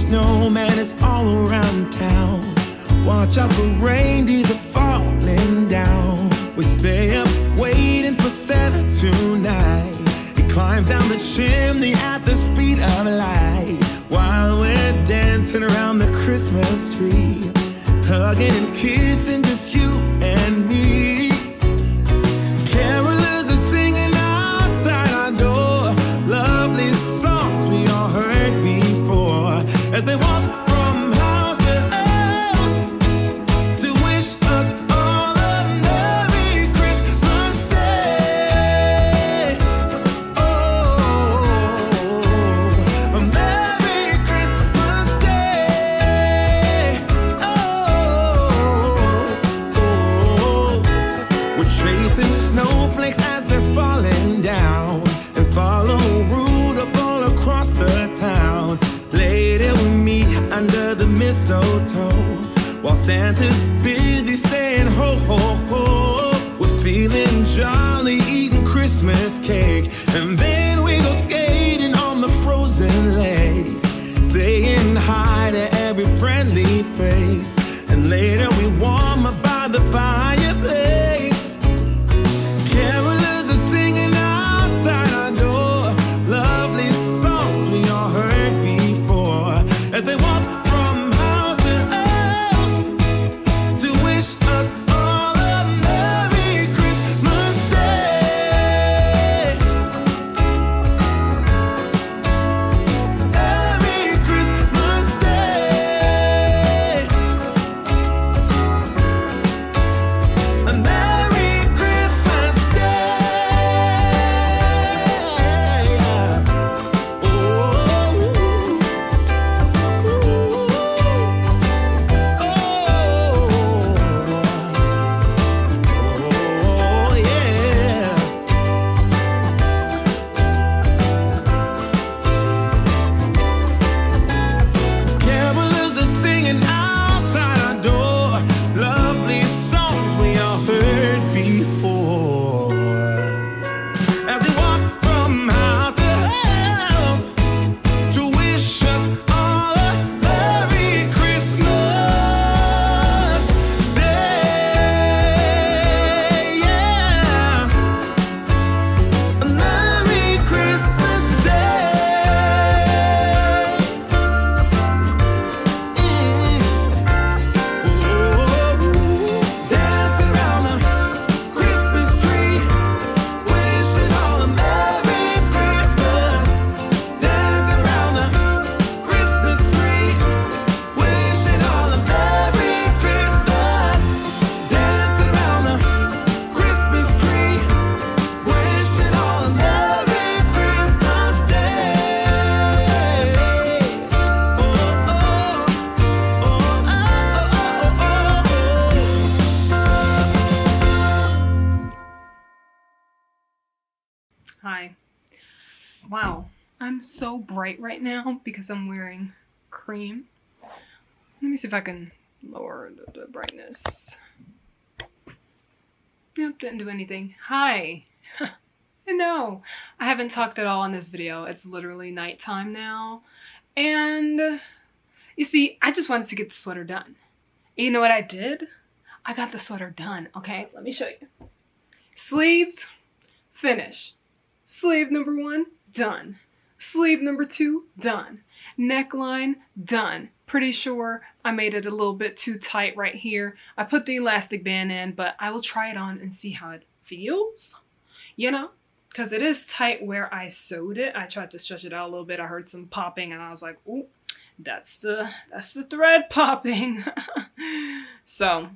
snowman is all around town. Watch out for reindeers are falling down. We stay up waiting for Santa tonight. He climbs down the chimney at the speed of light, while we're dancing around the Christmas tree, hugging and kissing just you and me. Carolers are singing outside our door, lovely songs we all heard before, as they walk from house to house to wish us all a Merry Christmas Day. Oh, a Merry Christmas Day. We're chasing snowflakes as they're falling down, and follow Rudolph all across the town. Later we meet under the mistletoe, while Santa's busy saying ho ho ho. We're feeling jolly, eating Christmas cake, and then we go skating on the frozen lake, saying hi to every friendly face, and later we warm up by the fireplace. Carolers are singing outside our door, lovely songs we all heard before, as they walk from house to house to wish us all a Merry Christmas Day. Merry Christmas Day. A Merry Christmas Day. Oh, oh, yeah. Carolers are singing outside our door, lovely songs we all heard before, as we walk from house to house to wish us all a Merry Christmas Day. Yeah, a Merry Christmas Day. Dancing around the Christmas tree, wishing all a Merry Christmas. Dancing around the Christmas tree, wishing all a Merry Christmas. Dancing around the Christmas tree, wishing all a Merry Christmas Day. Hi. Wow, I'm so bright right now because I'm wearing cream. Let me see if I can lower the brightness. Nope, didn't do anything. Hi. No, I haven't talked at all in this video. It's literally nighttime now. And you see, I just wanted to get the sweater done. And you know what I did? I got the sweater done, okay? Let me show you. Sleeves, finish. Sleeve number 1, done. Sleeve number 2, done. Neckline, done. Pretty sure I made it a little bit too tight right here. I put the elastic band in, but I will try it on and see how it feels. You know, because it is tight where I sewed it. I tried to stretch it out a little bit. I heard some popping and I was like, ooh, that's the thread popping. So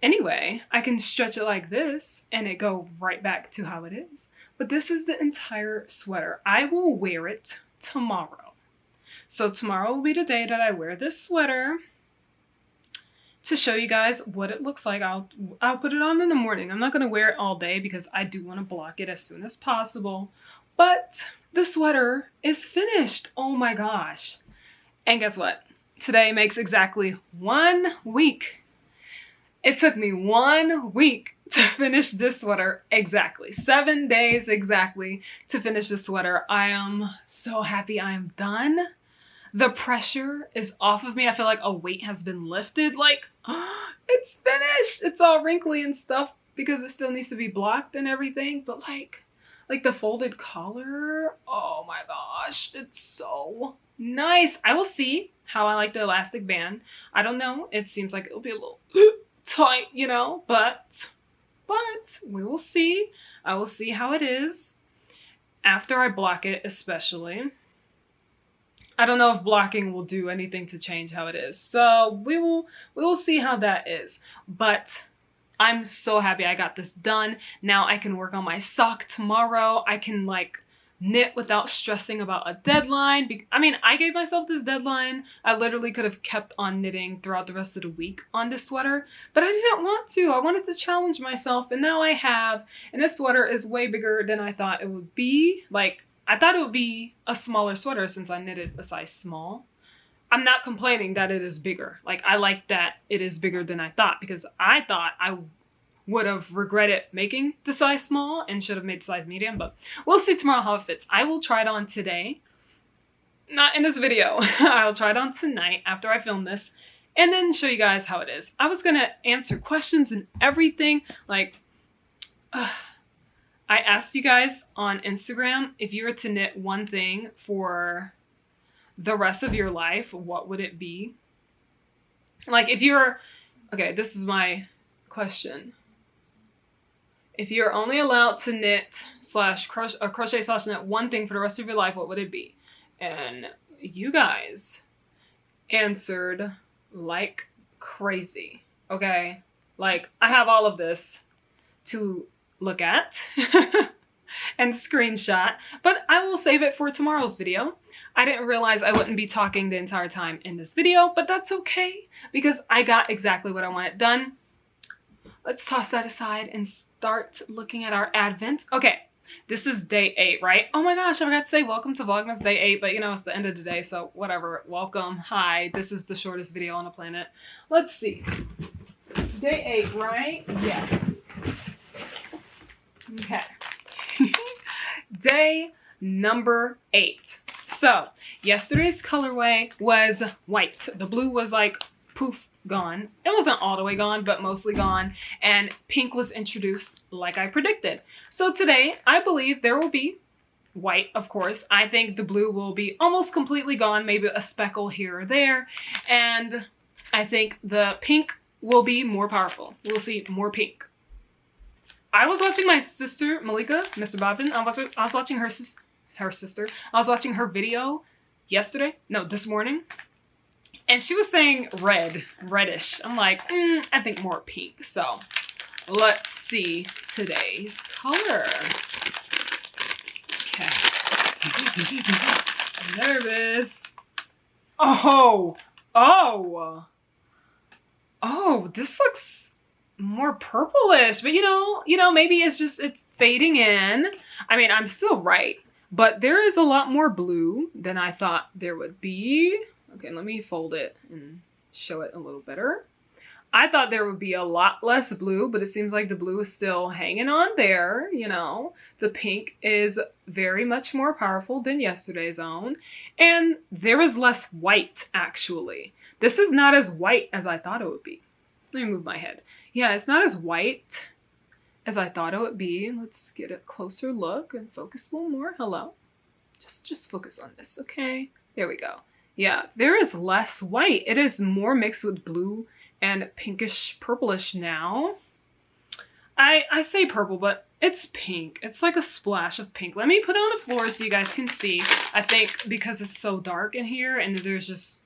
anyway, I can stretch it like this and it go right back to how it is. But this is the entire sweater. I will wear it tomorrow. So tomorrow will be the day that I wear this sweater to show you guys what it looks like. I'll put it on in the morning. I'm not going to wear it all day because I do want to block it as soon as possible. But the sweater is finished. Oh my gosh. And guess what? Today makes exactly 1 week. It took me 1 week to finish this sweater exactly. 7 days exactly to finish this sweater. I am so happy I am done. the pressure is off of me. I feel like a weight has been lifted. Like, it's finished. It's all wrinkly and stuff because it still needs to be blocked and everything. But like the folded collar, oh my gosh, it's so nice. I will see how I like the elastic band. I don't know. It seems like it'll be a little tight, you know, but we will see. I will see how it is after I block it, especially. I don't know if blocking will do anything to change how it is. So we will see how that is. But I'm so happy I got this done. Now I can work on my sock tomorrow. I can like knit without stressing about a deadline. I mean, I gave myself this deadline. I literally could have kept on knitting throughout the rest of the week on this sweater, but I didn't want to. I wanted to challenge myself, and now I have. And this sweater is way bigger than I thought it would be. Like, I thought it would be a smaller sweater since I knitted a size small. I'm not complaining that it is bigger. Like, I like that it is bigger than I thought, because I thought I would have regretted making the size small and should have made the size medium, but we'll see tomorrow how it fits. I will try it on today. Not in this video. I'll try it on tonight after I film this and then show you guys how it is. I was gonna answer questions and everything. Like, I asked you guys on Instagram, if you were to knit one thing for the rest of your life, what would it be? Like, if you're, okay, this is my question. If you're only allowed to knit slash crochet slash knit one thing for the rest of your life, what would it be? And you guys answered like crazy, okay? Like, I have all of this to look at and screenshot, but I will save it for tomorrow's video. I didn't realize I wouldn't be talking the entire time in this video, but that's okay because I got exactly what I wanted done. Let's toss that aside and start looking at our advent. Okay, this is day 8, right? Oh my gosh, I forgot to say welcome to Vlogmas day 8, but you know, it's the end of the day, so whatever. Welcome. Hi, this is the shortest video on the planet. Let's see. Day 8, right? Yes. Okay. Day number 8. So, yesterday's colorway was white. The blue was like poof, gone. It wasn't all the way gone, but mostly gone. And pink was introduced like I predicted. So today, I believe there will be white, of course. I think the blue will be almost completely gone, maybe a speckle here or there. And I think the pink will be more powerful. We'll see more pink. I was watching my sister, Malika, Mr. Bobbin. I was watching her sister. I was watching her video this morning. And she was saying reddish. I'm like, I think more pink. So let's see today's color. Okay. I'm nervous. Oh, this looks more purplish, but you know, maybe it's fading in. I mean, I'm still right, but there is a lot more blue than I thought there would be. Okay, let me fold it and show it a little better. I thought there would be a lot less blue, but it seems like the blue is still hanging on there, you know. The pink is very much more powerful than yesterday's own. And there is less white, actually. This is not as white as I thought it would be. Let me move my head. Yeah, it's not as white as I thought it would be. Let's get a closer look and focus a little more. Hello. Just focus on this, okay? There we go. Yeah, there is less white. It is more mixed with blue and pinkish purplish now. I say purple, but it's pink. It's like a splash of pink. Let me put it on the floor so you guys can see. I think because it's so dark in here and there's just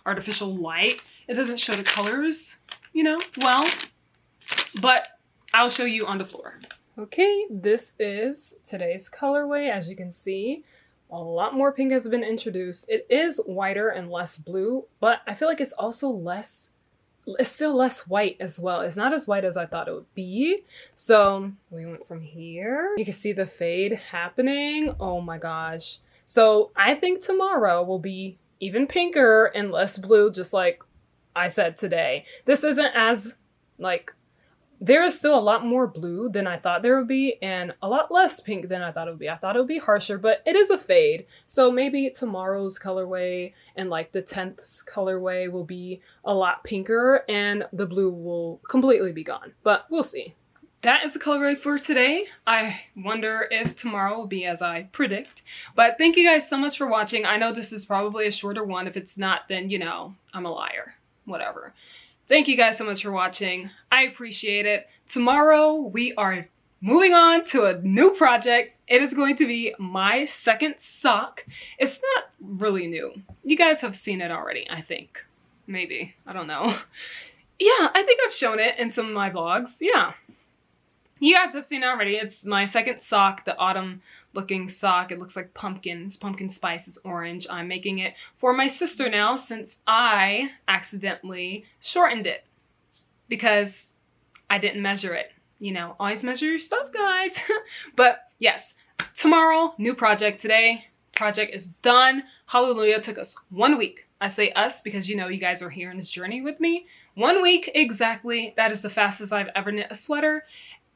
artificial light, it doesn't show the colors, you know, well, but I'll show you on the floor. Okay, this is today's colorway, as you can see. A lot more pink has been introduced. It is whiter and less blue, but I feel like it's also it's still less white as well. It's not as white as I thought it would be. So we went from here. You can see the fade happening. Oh my gosh. So I think tomorrow will be even pinker and less blue, just like I said today. This isn't as like there is still a lot more blue than I thought there would be and a lot less pink than I thought it would be. I thought it would be harsher, but it is a fade. So maybe tomorrow's colorway and like the 10th colorway will be a lot pinker and the blue will completely be gone, but we'll see. That is the colorway for today. I wonder if tomorrow will be as I predict. But thank you guys so much for watching. I know this is probably a shorter one. If it's not, then you know, I'm a liar. Whatever. Thank you guys so much for watching. I appreciate it. Tomorrow we are moving on to a new project. It is going to be my second sock. It's not really new. You guys have seen it already, I think. Maybe. I don't know. Yeah, I think I've shown it in some of my vlogs. Yeah. You guys have seen it already. It's my second sock, the autumn looking sock. It looks like pumpkins. Pumpkin spice is orange. I'm making it for my sister now since I accidentally shortened it because I didn't measure it. You know, always measure your stuff, guys. But yes, tomorrow, new project. Today, project is done. Hallelujah. Took us 1 week. I say us because you know you guys are here in this journey with me. 1 week exactly. That is the fastest I've ever knit a sweater.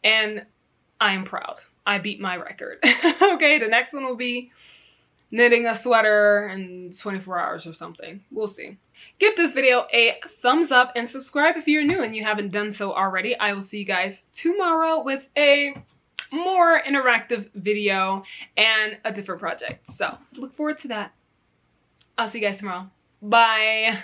And I am proud. I beat my record. Okay, the next one will be knitting a sweater in 24 hours or something. We'll see. Give this video a thumbs up and subscribe if you're new and you haven't done so already. I will see you guys tomorrow with a more interactive video and a different project. So look forward to that. I'll see you guys tomorrow. Bye.